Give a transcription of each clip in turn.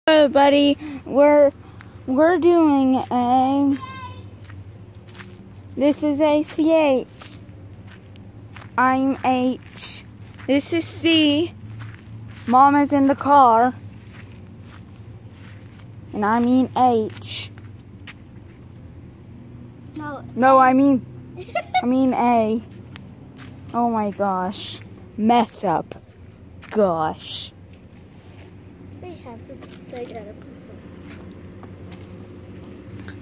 Everybody, we're doing a, this is ACH, I'm H, this is C, Mama's in the car, and I mean H. No, I mean A. Oh my gosh, mess up, gosh. They have to take it out of.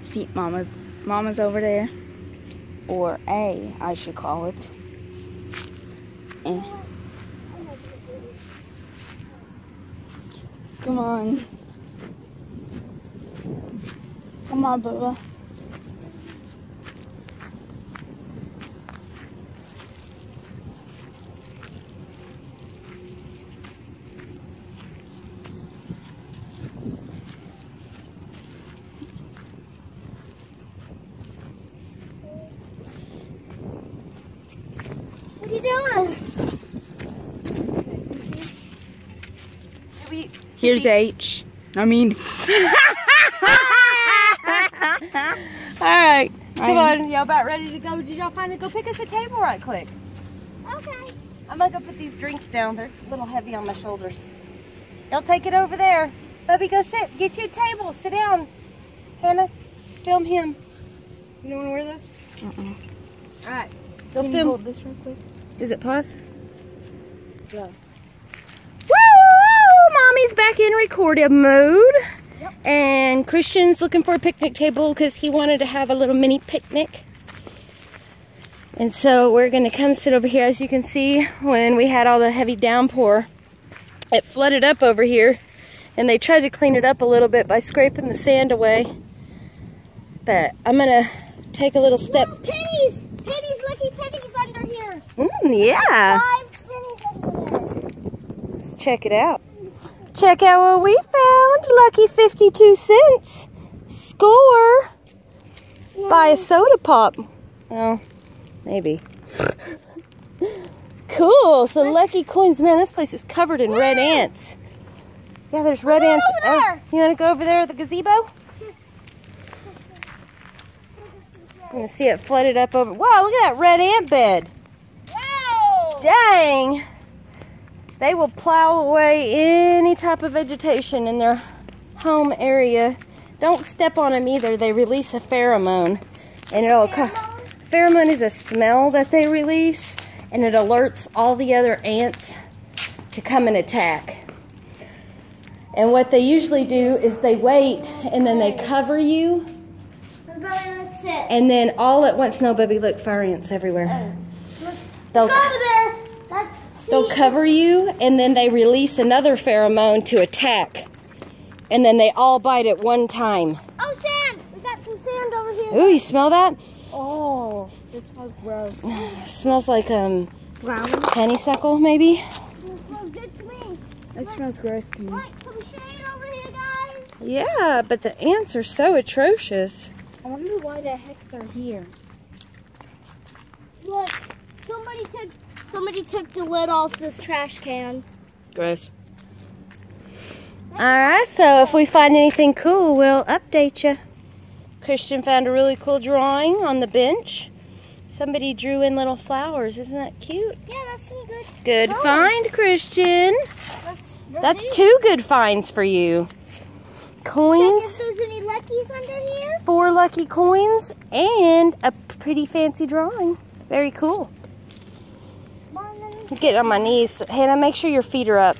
See, Mama's over there, or A, I should call it. And come on, Bubba. What are you doing? Here's H. I mean, alright. Come on, y'all about ready to go? Did y'all finally go pick us a table right quick? Okay. I'm gonna go put these drinks down. They're a little heavy on my shoulders. Y'all take it over there. Bubby, go sit. Get you a table. Sit down. Hannah, film him. You don't want to wear those? Alright. Go Can you film. hold this real quick? Is it pause? Yeah. Woo! Mommy's back in recorded mode. Yep. And Christian's looking for a picnic table because he wanted to have a little mini picnic. And so we're going to come sit over here. As you can see, when we had all the heavy downpour, it flooded up over here. And they tried to clean it up a little bit by scraping the sand away. But I'm going to take a little step. Look, pennies! Pennies, lucky pennies under here. Yeah. 5 pennies under there. Let's check it out. Check out what we found. Lucky 52 cents. Score. Buy a soda pop. Well, maybe. Cool. So lucky coins. Man, this place is covered in red ants. Yeah, there's red ants. Over there. You want to go over there at the gazebo? I'm going to see it flooded up over. Wow, look at that red ant bed. Wow! Dang. They will plow away any type of vegetation in their home area. Don't step on them either. They release a pheromone. And pheromone is a smell that they release, and it alerts all the other ants to come and attack. And what they usually do is they wait and then they cover you. That's it. And then all at once, no, baby, look, fire ants everywhere. Let's They'll- go over there. They'll cover you, and then they release another pheromone to attack. And then they all bite at one time. Oh, sand! We got some sand over here. Ooh, you smell that? Oh, it smells gross. Smells like Brown? honeysuckle, maybe? It smells good to me. It smells gross to me. Look, some shade over here, guys. Yeah, but the ants are so atrocious. I wonder why the heck they're here. Look, somebody took the lid off this trash can. Gross. Alright, so if we find anything cool, we'll update you. Christian found a really cool drawing on the bench. Somebody drew in little flowers. Isn't that cute? Yeah, that's some good. Good drawing. find, Christian. That's it. 2 good finds for you. Check Coins, if there's any luckies under here. 4 lucky coins, and a pretty fancy drawing. Very cool. I'm getting on my knees. Hannah, make sure your feet are up.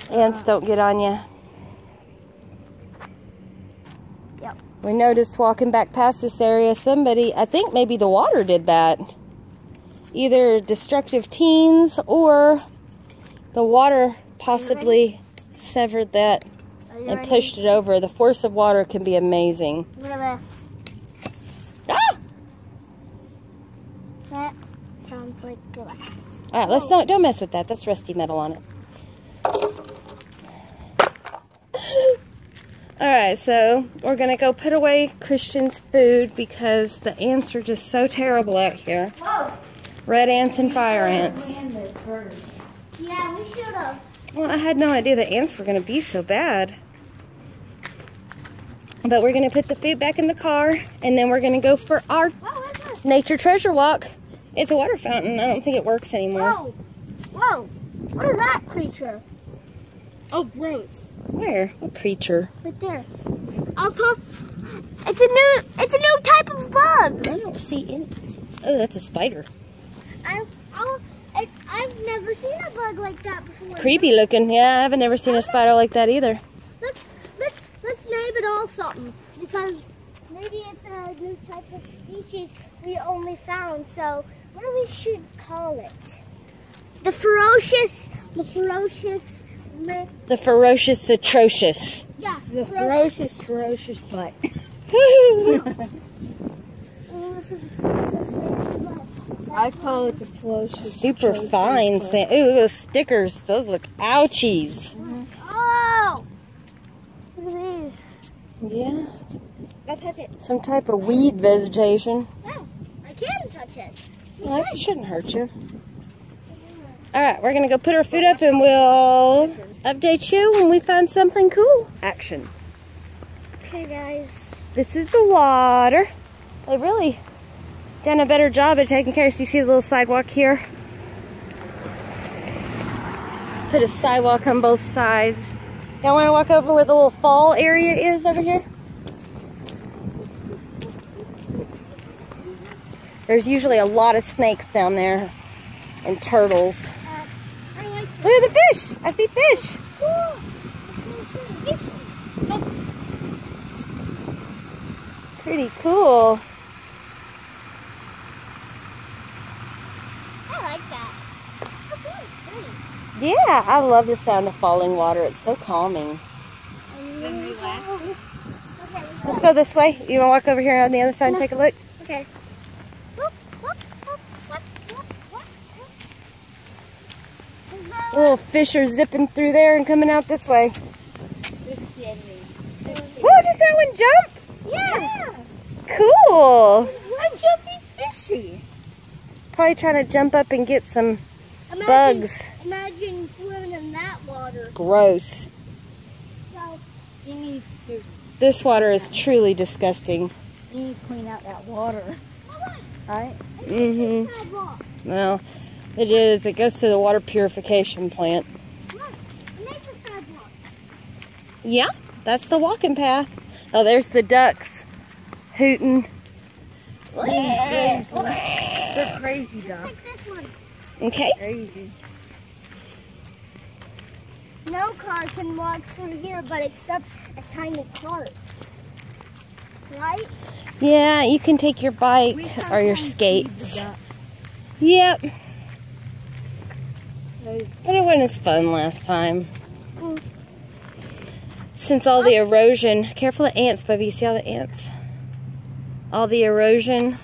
Ants don't get on you. Yep. We noticed walking back past this area, somebody, I think maybe the water did that. Either destructive teens or the water possibly severed that and pushed it over. The force of water can be amazing. Look at this. Ah! That sounds like glass. Alright, let's don't mess with that. That's rusty metal on it. Alright, so we're going to go put away Christian's food because the ants are just so terrible out here. Whoa. Red ants and fire ants. Yeah, we should have. Well, I had no idea the ants were going to be so bad. But we're going to put the food back in the car, and then we're going to go for our nature treasure walk. It's a water fountain. I don't think it works anymore. Whoa! Whoa! What is that creature? Oh, gross. Where? What creature? Right there. It's a new type of bug. I don't see any. Oh, that's a spider. I've never seen a bug like that before. Creepy looking. Yeah, I haven't never seen a spider like that either. Let's name it all something, because maybe it's a new type of species we only found. So what do we should call it? The ferocious, atrocious. Yeah. The ferocious butt. I call it the ferocious. Super fine sand. Ooh, look at those stickers. Those look ouchies. Oh! Look at these. Yeah. I'll touch it. Some type of weed vegetation. No, I can touch it. Well, that shouldn't hurt you. Alright, we're going to go put our food up and we'll update you when we find something cool. Action. Okay, guys. This is the water. They really done a better job at taking care of. So you see the little sidewalk here? Put a sidewalk on both sides. Y'all want to walk over where the little fall area is over here? There's usually a lot of snakes down there and turtles. Look at the fish! I see fish! Pretty cool. I like that. Yeah, I love the sound of falling water. It's so calming. Let's go this way. You want to walk over here on the other side and take a look? Okay. Little fish are zipping through there and coming out this way. Whoa, does that one jump? Yeah. Cool. A jumping fishy. It's probably trying to jump up and get some bugs. Imagine swimming in that water. Gross. So, You need to This water is truly disgusting. clean out that water. Right? Mm-hmm. sidewalk. Well, it is. It goes to the water purification plant. Look, a nature sidewalk. Yeah, that's the walking path. Oh, there's the ducks hooting. They're crazy ducks. Take this one. Okay. Crazy. No car can walk through here, but except a tiny cart. Right? Yeah, you can take your bike We or your sometimes skates. feed the ducks. Yep. Those- But it wasn't as fun last time. Mm. Since all the erosion, careful of ants, Bubby, you see all the ants? All the erosion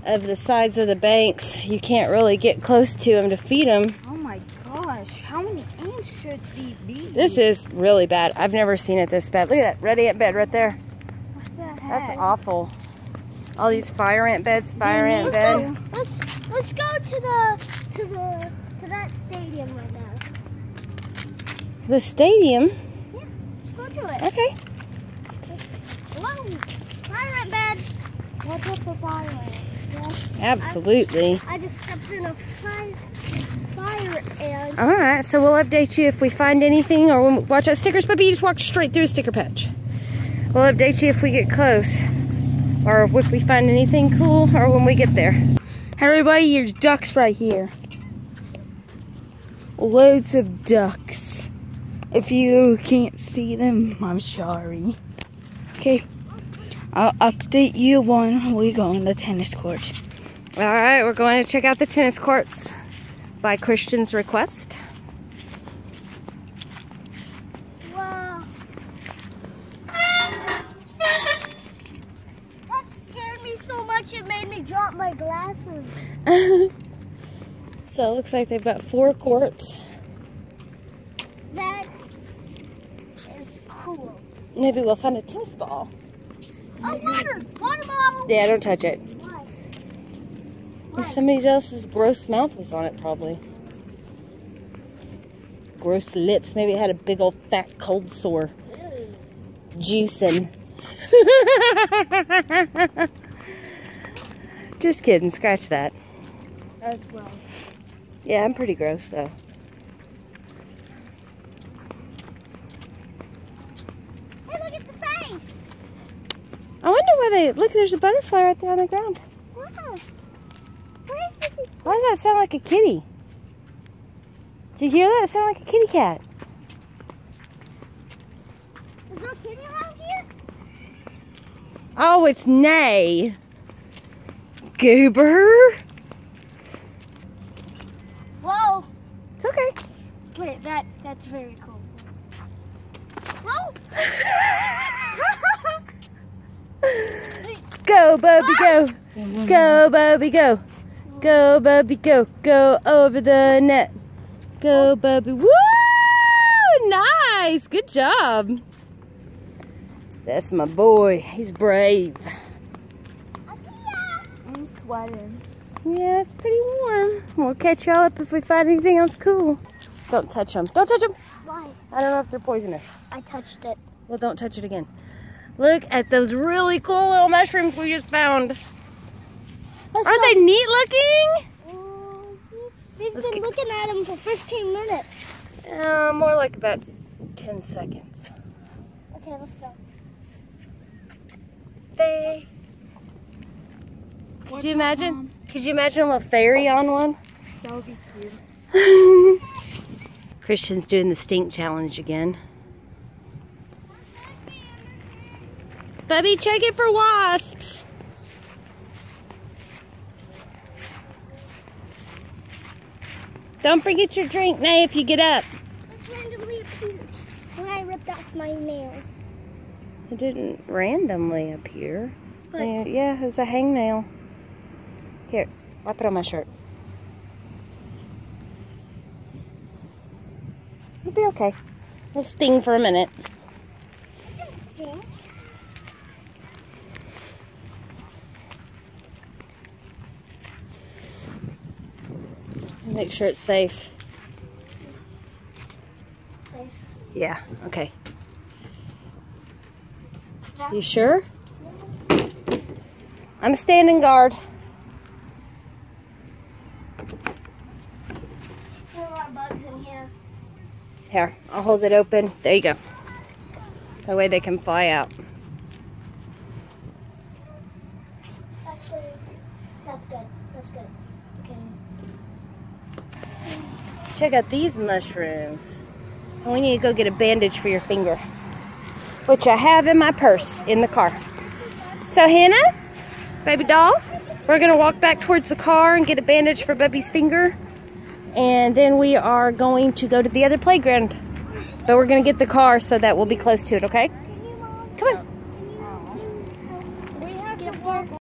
of the sides of the banks, you can't really get close to them to feed them. Oh my gosh, how many ants should these be? This is really bad. I've never seen it this bad. Look at that red ant bed right there. What the heck? That's awful. All these fire ant beds, fire ant bed. Let's go to that stadium right now. The stadium? Yeah, let's go to it. Okay. Whoa! Fire ant bed. Watch out for fire ants. Yeah. Absolutely. I just stepped in a fire ant. All right, so we'll update you if we find anything, or when, watch out, stickers, Puppy, you just walked straight through a sticker patch. We'll update you if we get close, or if we find anything cool, or when we get there. Everybody, there's ducks right here. Loads of ducks. If you can't see them, I'm sorry. Okay, I'll update you when we go on the tennis court. All right, we're going to check out the tennis courts by Christian's request. Wow. That scared me so much it made me drop my glasses. So it looks like they've got 4 courts. That is cool. Maybe we'll find a tennis ball. Oh, water bottle. Yeah, don't touch it. Why? Somebody else's gross mouth was on it, probably. gross lips. Maybe it had a big old fat cold sore. Juicing. Just kidding, scratch that. As well. Yeah, I'm pretty gross though. Hey, look at the face! I wonder why they, look, there's a butterfly right there on the ground. Wow. Where is this? Why does that sound like a kitty? Did you hear that? It sounded like a kitty cat. There's no kitty around here? Oh, it's Nay. Goober. Whoa! It's okay. Wait, that's very cool. Whoa! Go, Bubby, go. Go, Bubby, go. Go, Bubby, go. Go over the net. Go, Bubby. Woo! Nice. Good job. That's my boy. He's brave. I'm sweating. Yeah, it's pretty warm. We'll catch y'all up if we find anything else cool. Don't touch them. Don't touch them. Why? I don't know if they're poisonous. I touched it. Well, don't touch it again. Look at those really cool little mushrooms we just found. Aren't they neat looking? We've been looking at them for 15 minutes. More like about 10 seconds. Okay, let's go. They. Could you imagine? Could you imagine a little fairy on one? That would be cute. Christian's doing the stink challenge again. Bubby, check it for wasps. Don't forget your drink, Nay, if you get up. This randomly appeared when I ripped off my nail. It didn't randomly appear. But Yeah, it was a hangnail. Here, wipe it on my shirt. It'll be okay. It'll sting for a minute. yeah. Make sure it's safe. Safe. Yeah, okay. You sure? I'm standing guard. There are a lot of bugs in here. Here, I'll hold it open. There you go. That way they can fly out. Actually, that's good. That's good. Okay. Check out these mushrooms. And we need to go get a bandage for your finger, which I have in my purse in the car. So Hannah, baby doll, we're gonna walk back towards the car and get a bandage for Bubby's finger. And then we are going to go to the other playground. But we're gonna get the car so that we'll be close to it, okay? Come on.